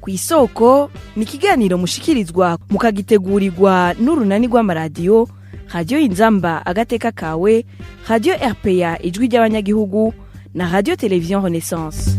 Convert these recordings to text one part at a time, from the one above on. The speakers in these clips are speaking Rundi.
kw'isoko ni ikiganiro mushikirizwa mukagitegurirwa n'urunani rw'amaradiyo Radio Inzamba agateka kawe, Radio RPA ijwi ry'abanyagihugu na Radio Television Renaissance.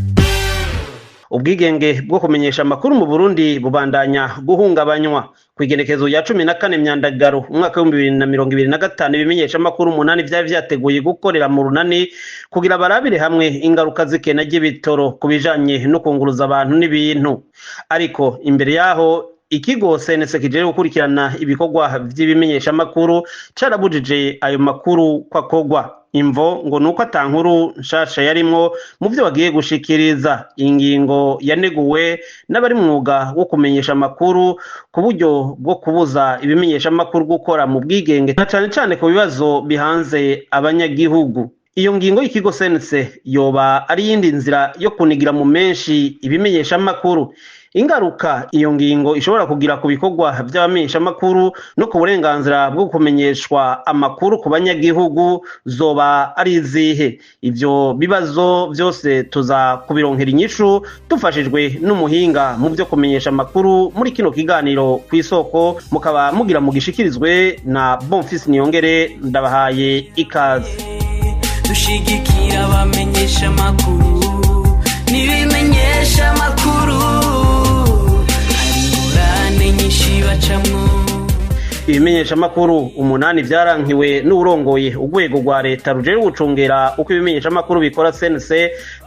Ubwigenge bwo kumenyesha amakuru mu Burundi bubandanya guhungabanywa. Kwigenekezo ya 14 Myandagaro umwaka wa 2025 ibimenyesha amakuru 8 vyari vyateguye gukorera mu runani kugira barabire hamwe ingaruka zikena ry'ibitoro kubijanye no kunguruza abantu n'ibintu. Ariko imbere yaho ikigo CNC kijeje gukurikirana ibikorwa vy'ibimenyesha amakuru carabujije ayo makuru kwakogwa. Imvo ngo nuko atankuru nshasha yarimwo mu byo bagiye gushikiriza. Ingingo yaneguwe n'abari mwuga wo kumenyesha amakuru ku buryo bwo kubuza ibimenyesha amakuru gukora mu bwigenge na cane ku bibazo bihanze abanyagihugu. Iyo ngingo y'ikigo CNC yoba ari yindi nzira yo kunigira mu menshi ibimenyesha amakuru. Ingaruka iyo ngingo ishobora kugira ku bikorwa by'abamenyesha amakuru no ku burenganzira bwo kumenyeshwa amakuru ku banyagihugu zoba ari izihe? Ivyo bibazo byose tuza kubironkera inyishu tufashijwe n'umuhinga mu byo kumenyesha amakuru muri kino kiganiro kw'isoko, mukaba mugira mu gishikirizwe na Bonfils Niyongere. Ndabahaye ikaze. Dushigikira abamenyesha amakuru n'ibimenyesha amakuru ibimenyesha amakuru 8 vyarankiwe n'urongoye urwego rwa leta rujere gucungera uko ibimenyesha amakuru bikora CNC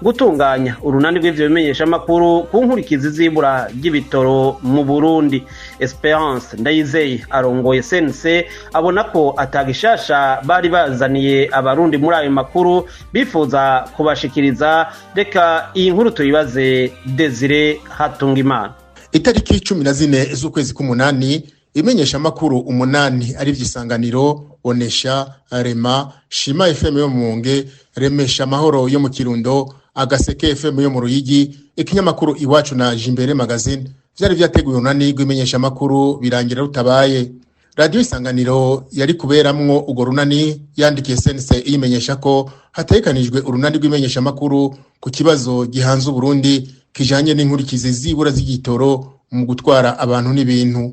gutunganya urunani rw'ivyo bimenyesha amakuru ku nkurikizi zibura ry'ibitoro mu Burundi. Esperance Ndayizeye arongoye CNC abona ko atagishasha bari bazaniye abarundi muri ayo makuru bifuza kubashikiriza. Reka iyi nkuru tuyibaze Desire Hatungimana. Itariki 14 z'ukwezi k'umunani imenyesha amakuru 8 ari vy'isanganiro, Onesha, Rema, Shima FM yo mu Nge, Remesha Mahoro yo mu Kirundo, Agaseke FM yo mu Ruyigi, ikinyamakuru Iwacu na Jimbere Magazine vyari vyateguye urunani rw'imenyesha amakuru birangira rutabaye. Radio Isanganiro yari kuberamwo ugo runani yandikiye CNC imenyesha ko hatekanijwe urunani rw'imenyesha amakuru ku kibazo gihanze Burundi kijanye n'inkurikizi zibura z'igitoro mu gutwara abantu n'ibintu.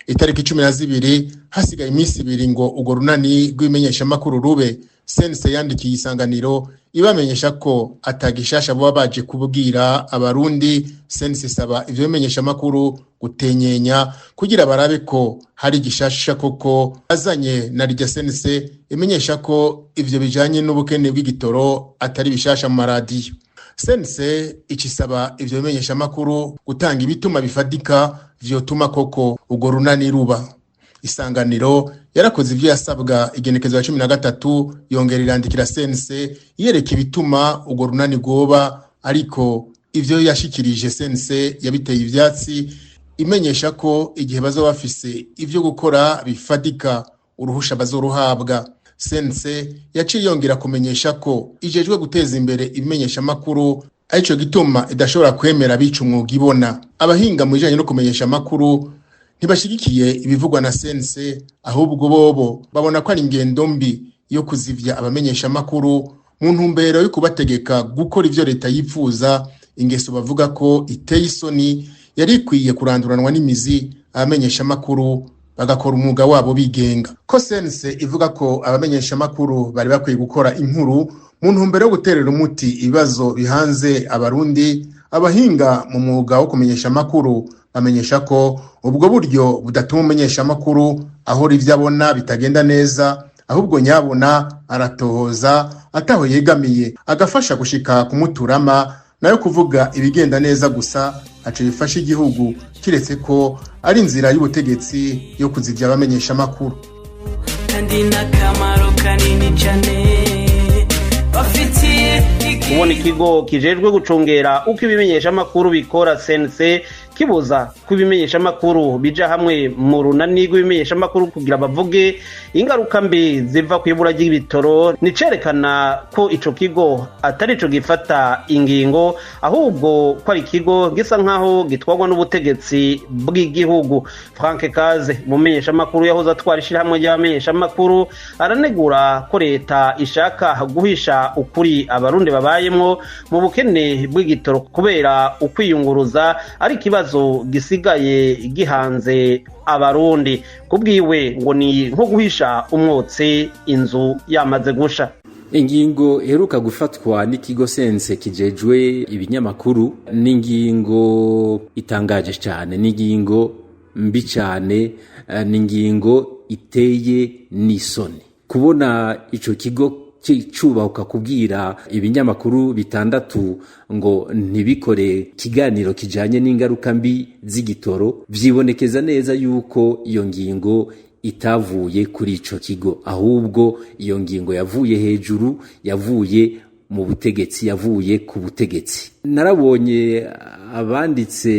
Itariki 12 hasigaye iminsi 2 ngo ugo runani rw'imenyesha amakuru rube. CNC yandikiye Isanganiro ibamenyesha ko atagishasha bo baje kubwira abarundi. CNC saba ivyo bimenyesha amakuru gutenyenya kugira barabe ko hari gishasha koko azanye na rya CNC imenyesha ko ivyo bijanye n'ubukene bw'igitoro atari bishasha mu maradiyo. CNC icisaba ivyo bimenyesha amakuru gutanga ibituma bifadika vyotuma koko ugo runani ruba. Isanganiro yarakoze ivyo yasabwa igenekezo ya 13 yongera irandikira CNC yereka ibituma ugo runani goba, ariko ivyo yashikirije CNC yabiteye ivyatsi imenyesha ko igihe bazo bafise ivyo gukora bifadika uruhusha bazoruhabwa. CNC yaciye yongera kumenyesha ko ijejwe guteza imbere ibimenyesha amakuru arico gituma idashobora kwemera bica umwuga ibona. Abahinga mu bijanye no kumenyesha amakuru ntibashigikiye ibivugwa na CNC, ahubwo bobo babona ko ari ingendo mbi yo kuzivya abamenyesha amakuru mu ntumbero yo kubategeka gukora ivyo leta yifuza, ingeso bavuga ko iteye isoni yari ikwiye kuranduranwa n'imizi abamenyesha amakuru bagakora umwuga wabo bigenga. Ko CNC ivuga ko abamenyesha amakuru bari bakwiye gukora inkuru mu ntumbero yo guterera umuti ibibazo bihanze abarundi, abahinga mu mwuga wo kumenyesha amakuru bamenyesha ko ubwo buryo budatuma umenyesha amakuru aho ivyo abona bitagenda neza, ahubwo nyabona aratohoza ataho yegamiye agafasha gushika kumuturama nayo kuvuga ibigenda neza gusa aco bifasha igihugu, kiretse ko ari inzira y'ubutegetsi yo kuzivya abamenyesha amakuru. Kandi nakamaro kanini cyane bafitiye ubona ikigo kijejwe gucungera uko ibimenyesha amakuru bikora CNC kibuza ko ibimenyeshamakuru bija hamwe mu runani rw'ibimenyeshamakuru kugira bavuge ingaruka mbi ziva ku ibura ry'ibitoro, nicerekana ko ico kigo atari ico gifata ingingo, ahubwo ko ari ikigo gisa nkaho gitwarwa n'ubutegetsi bw'igihugu. Frank Kaze, umumenyeshamakuru yahoze atwara ishirahamwe ry'abamenyeshamakuru, aranegura ko leta ishaka guhisha ukuri abarundi babayemwo mu bukene bw'igitoro kubera ukwiyunguruza ari ikibazo gisigaye gihanze abarundi. Kubwiwe ngo ni nko guhisha umwotsi inzu yamaze gusha. Ingingo heruka gufatwa n'ikigo sense kijejwe ibinyamakuru n'ingingo itangaje cyane, n'ingingo mbi cyane, n'ingingo iteye n'isoni. Kubona ico kigo cyubahuka kubwira ibinyamakuru bitandatu ngo ntibikore kiganiro kijanye n'ingaruka mbi z'igitoro, vyibonekeza neza yuko iyo ngingo itavuye kuri ico kigo, ahubwo iyo ngingo yavuye hejuru, yavuye mu butegetsi, yavuye ku butegetsi. Narabonye abanditse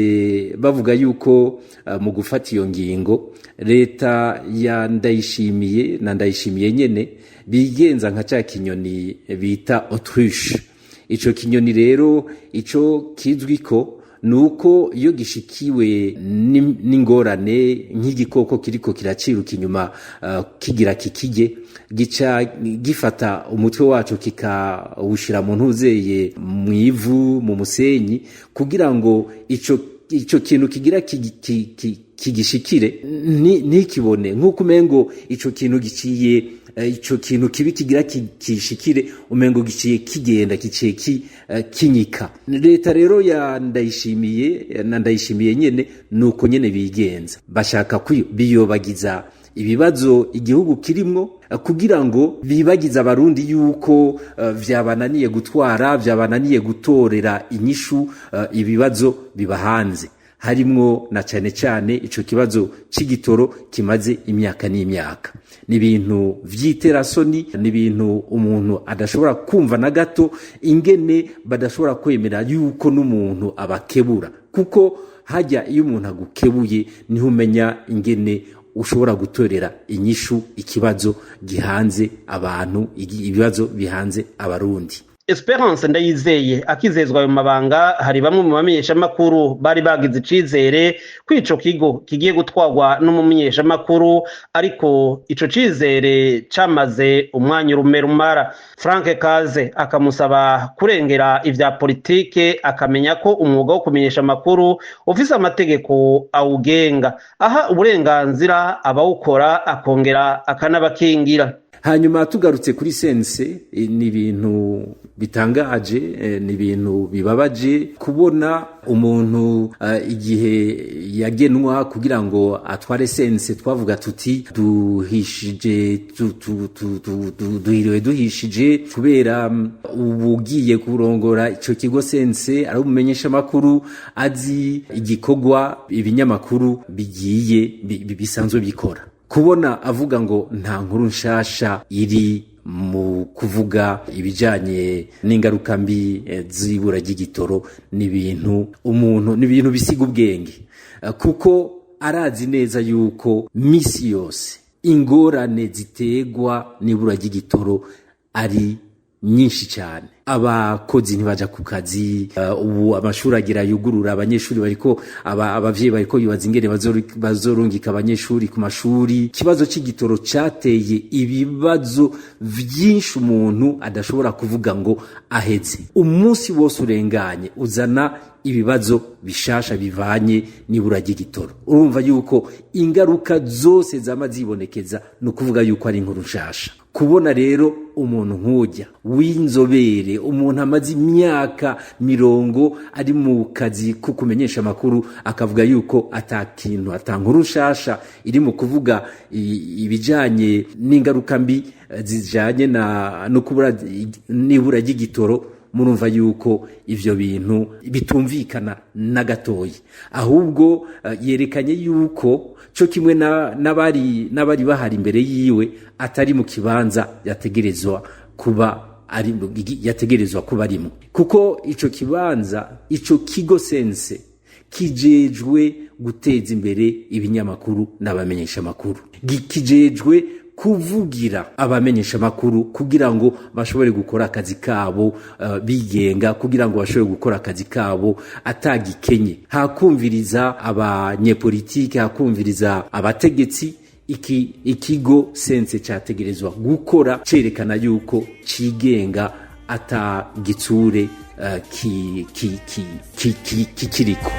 bavuga yuko mu gufata iyo ngingo leta ya Ndayishimiye nyene bigenza nka ca kinyoni bita autruche. Ico kinyoni rero ico kizwiko nuko iyo gishikiwe n'ingorane nk'igikoko kiriko kiraciruka inyuma kigira kikige, gica gifata umutwe wacu kikawushira mu ntuzeye mu ivu, mu musenyi, kugira ngo ico kintu kigira kigishikire ntikibone, nk'uko umengo ico kintu giciye, ico kintu kibi kigira kishikire umengo giciye kigenda, giciye kinyika. Leta rero ya Ndayishimiye nyene nuko nyene bigenza, bashaka biyobagiza ibibazo igihugu kirimwo kugira ngo bibagiza abarundi yuko vyabananiye gutwara, vyabananiye gutorera inyishu ibibazo bibahanze, harimwo na cyane ico kibazo c'igitoro kimaze imyaka n'imyaka. Ni ibintu vy'iterasoni, ni ibintu umuntu adashobora kumva na gato, ingene badashobora kwemera yuko n'umuntu abakebura, kuko hajya iyo umuntu agukebuye niho umenya ingene ushobora gutorera inyishu ikibazo gihanze abantu, ibibazo bihanze abarundi. Esperance Ndayizeye akizezwa ayo mabanga, hari bamwe mu bamenyeshamakuru bari bagize icizere ko ico kigo kigiye gutwarwa n'umumenyeshamakuru, ariko ico cizere camaze umwanya urumera. Frank Kaze akamusaba kurengera ivya politike, akamenya ko umwuga wo kumenyesha amakuru ufise amategeko awugenga, aha uburenganzira abawukora akongera akanabakingira. Hanyuma tugarutse kuri sense, ni ibintu bitangaje, ni ibintu bibabaje kubona umuntu igihe yagenwa kugira ngo atware sense, twavuga tuti duhiriwe duhishije, kubera ubugiye kurongora ico kigo sense ari umumenyesha makuru azi igikogwa ibinyamakuru bigiye bisanzwe bikora. Kubona avuga ngo nta nkuru nshasha iri mu kuvuga ibijanye n'ingaruka mbi z'ibura ry'igitoro, ni ibintu bisiga ubwenge, kuko arazi neza yuko misi yose ingorane zitegwa n'ibura ry'igitoro ari nyinshi cyane. Abakozi ntibaja ku kazi, ubu amashuri agira yugurura, abanyeshuri bariko abavyeyi bariko bibaza ingene bazorungika abanyeshuri ku mashuri. Ikibazo c'igitoro cateye ibibazo vyinshi umuntu adashobora kuvuga ngo aheze. Umunsi wose urenganye uzana ibibazo bishasha bivanye n'ibura ry'igitoro. Urumva yuko ingaruka zose zama zibonekeza, no kuvuga yuko ari inkuru nshasha. Kubona rero umuntu nk'ujya w'inzobere, umuntu amaze imyaka 20 ari mu kazi ko kumenyesha amakuru, akavuga yuko atakintu, atankuru nshasha iri mu kuvuga ibijanye n'ingaruka mbi zijanye no kubura n'ibura ry'igitoro, murumva yuko ivyo bintu bitumvikana na gatoyi. Ahubwo yerekanye yuko cyo kimwe n'abari bahari imbere yiwe atari mu kibanza yategerezwa kuba arimo, kuko ico kibanza, ico kigo sense kijejwe guteza imbere ibinyamakuru n'abamenyesha amakuru, kijejwe kuvugira abamenyesha amakuru kugira ngo bashobore gukora akazi kabo bigenga, kugira ngo bashobore gukora akazi kabo atagikenye, hakumviriza abanyepolitike, hakumviriza abategetsi. Ikigo sense cyategerezwa gukora cerekana yuko cigenga ata gitsure kikiriko.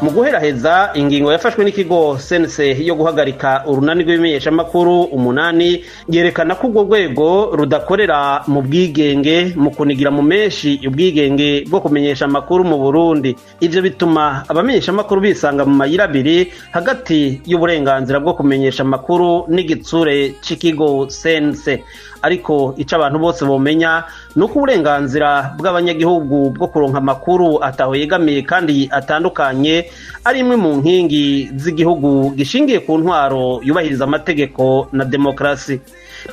Mu guheraheza ingingo yafashwe n'ikigo sense yo guhagarika urunani rw'ibimenyeshamakuru 8 yerekana ko urwo rwego rudakorera mu bwigenge mu kunigira mu menshi ubwigenge bwo kumenyesha amakuru mu Burundi. Ivyo bituma abamenyeshamakuru bisanga mu mayira abiri hagati y'uburenganzira bwo kumenyesha amakuru n'igitsure c'ikigo sense. Ariko ico abantu bose bomenya nuko uburenganzira bw'abanyagihugu bwo kuronka amakuru ataho yegamiye kandi atandukanye ari imwe mu nkingi z'igihugu gishingiye ku ntwaro yubahiriza amategeko na demokrasi.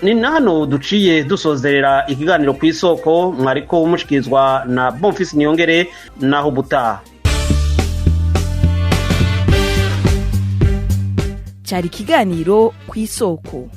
Ni nano duciye dusozerera ikiganiro ku isoko, mwariko umushikirizwa na Bonfils Niyongere, naho butaha. Cari ikiganiro ku isoko.